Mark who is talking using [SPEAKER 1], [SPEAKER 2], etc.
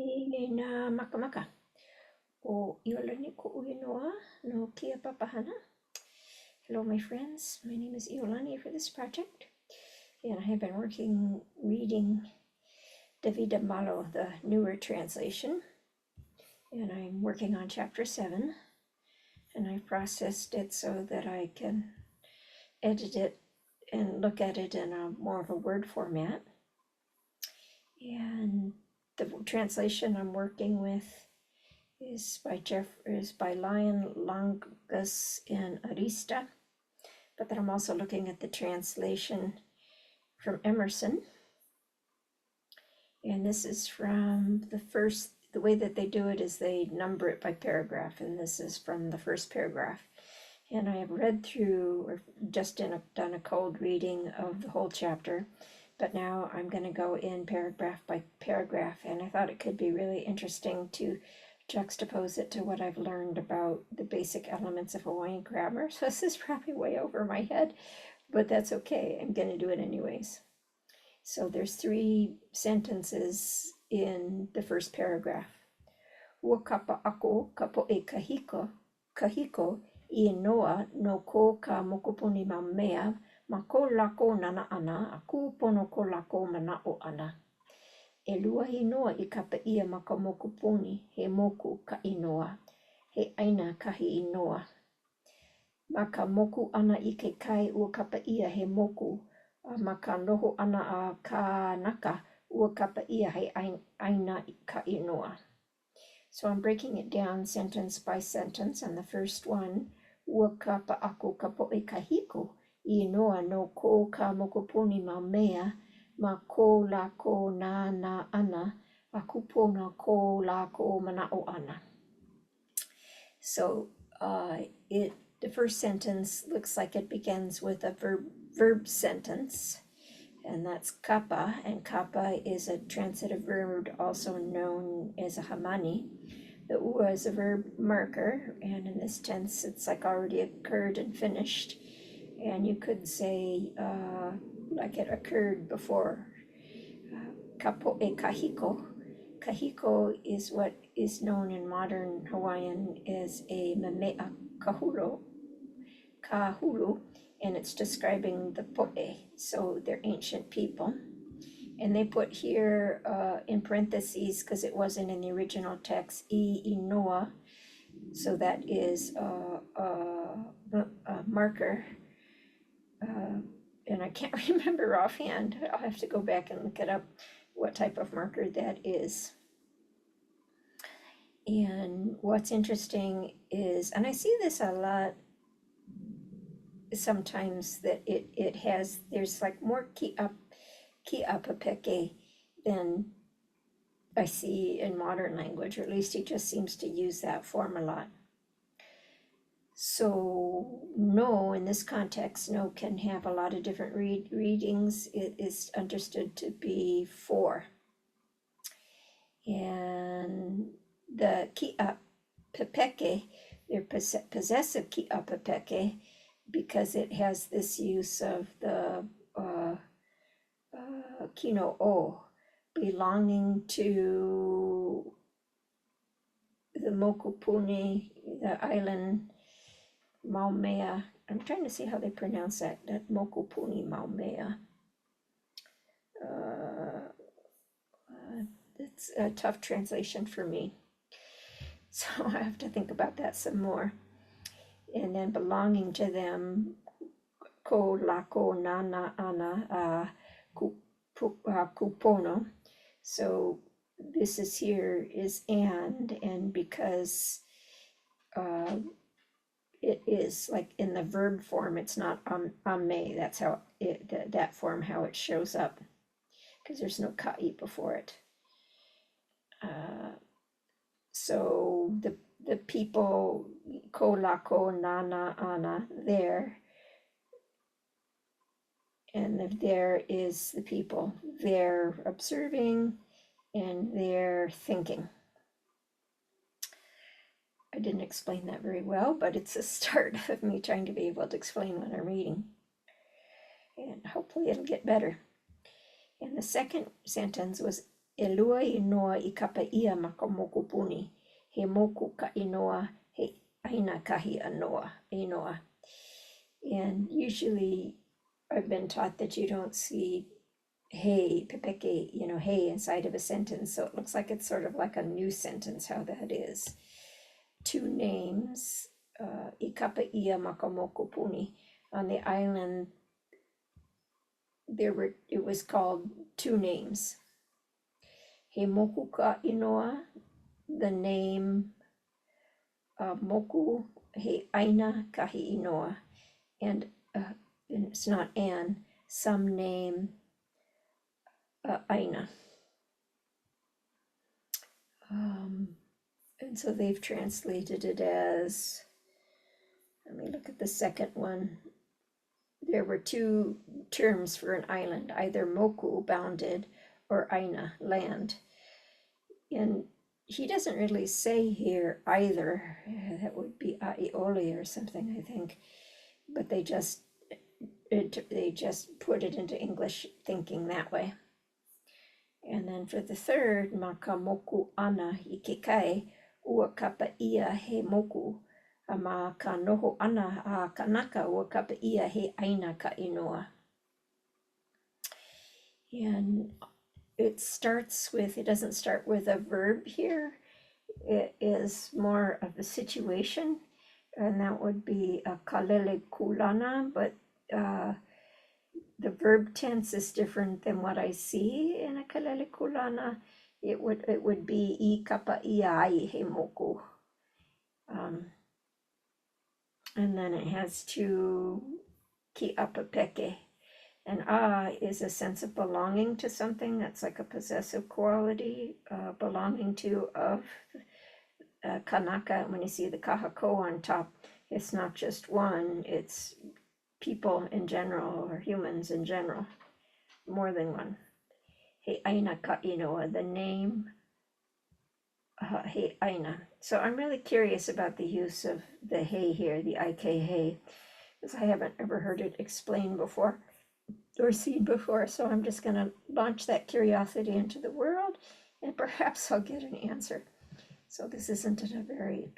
[SPEAKER 1] Nā makamaka. O Iolani ko INOA no kia papahana. Hello, my friends. My name is Iolani for this project, and I have been reading Davida Malo, the newer translation, and I'm working on chapter 7, and I've processed it so that I can edit it and look at it in a more of a word format. And the translation I'm working with is by Lion Longus and Arista, but then I'm also looking at the translation from Emerson, and this is from the way that they do it is they number it by paragraph, and this is from the first paragraph. And I have read through, or just done a cold reading of the whole chapter, but now I'm going to go in paragraph by paragraph, and I thought it could be really interesting to juxtapose it to what I've learned about the basic elements of Hawaiian grammar. So this is probably way over my head, but that's okay. I'm going to do it anyways. So there's 3 sentences in the first paragraph. Ua kapa ako kapo e kahiko INOA no ko ka mokupuni ma mea ma ko lākou nānā a kupono ko lākou manaʻo ana. Elua INOA I kapa ia ma ka mokupuni he moku ka INOA, he aina kahi INOA. Ma ka moku ana I ke kai ua kapa ia he moku, ma ka noho ana a kanaka ua kapa ia he aina ka INOA. So I'm breaking it down sentence by sentence, and the first one, ua kapa ako kapo e kahiko INOA no ko ka mokupuni ma mea ma ko lākou nānā ana a kupono ko lākou manaʻo ana. So the first sentence looks like it begins with a verb sentence, and that's KAPA, and KAPA is a transitive verb also known as a hamani. The ua is a verb marker, and in this tense it's like already occurred and finished, and you could say like it occurred before. Kapo e kahiko. Kahiko is what is known in modern Hawaiian as a mamea kahulu, and it's describing the po'e, so they're ancient people. And they put here in parentheses, because it wasn't in the original text, INOA, so that is a marker, and I can't remember offhand. I'll have to go back and look it up, what type of marker that is. And what's interesting is, and I see this a lot sometimes, that there's like more ki apapeke than I see in modern language, or at least he just seems to use that form a lot. So no, in this context, no can have a lot of different readings. It is understood to be 4. And the ki apapeke, they're possessive ki apapeke, because it has this use of the kino o, belonging to the mokupuni, the island Maumea. I'm trying to see how they pronounce that mokupuni Maumea. It's a tough translation for me, so I have to think about that some more. And then belonging to them, ko lākou nānā ana kupono. So this is here is and because it is like in the verb form, it's not ame. That's how that form, how it shows up, because there's no kahi before it. So the people, ko lākou nānā ana, there, and the there is the people. They're observing and they're thinking. I didn't explain that very well, but it's a start of me trying to be able to explain what I'm reading. And hopefully it'll get better. And the second sentence was Elua inoa I kapa ia ma ka mokupuni. He moku ka inoa, he aina kahi inoa. And usually I've been taught that you don't see hey, pepeke, hey inside of a sentence. So it looks like it's sort of like a new sentence, how that is. Two names, I kapa ia ma ka mokupuni. On the island, it was called two names. He moku ka inoa, the name moku, he aina kahi inoa, and it's not an, some name aina. And so they've translated it as, let me look at the second one. There were two terms for an island, either moku, bounded, or aina, land. And he doesn't really say here either. That would be aiole or something, I think. But they just put it into English thinking that way. And then for the third, maka mokuana I ke kai, ua kapa ia he moku, ma ka noho ana a kanaka ua kapa ia he aina ka inoa. And it doesn't start with a verb here. It is more of a situation, and that would be a kalele kulana, but the verb tense is different than what I see in a kalele kulana. It would be I kapa ia ai he moku. And then it has to ki apa peke. And is a sense of belonging to something. That's like a possessive quality, belonging to, of. Kanaka, when you see the kahiko on top, it's not just one, it's people in general, or humans in general, more than one. He aina ka inoa, the name, he aina. So I'm really curious about the use of the hey here, the ik hey, because I haven't ever heard it explained before or seen before. So I'm just going to launch that curiosity into the world, and perhaps I'll get an answer. So this isn't a very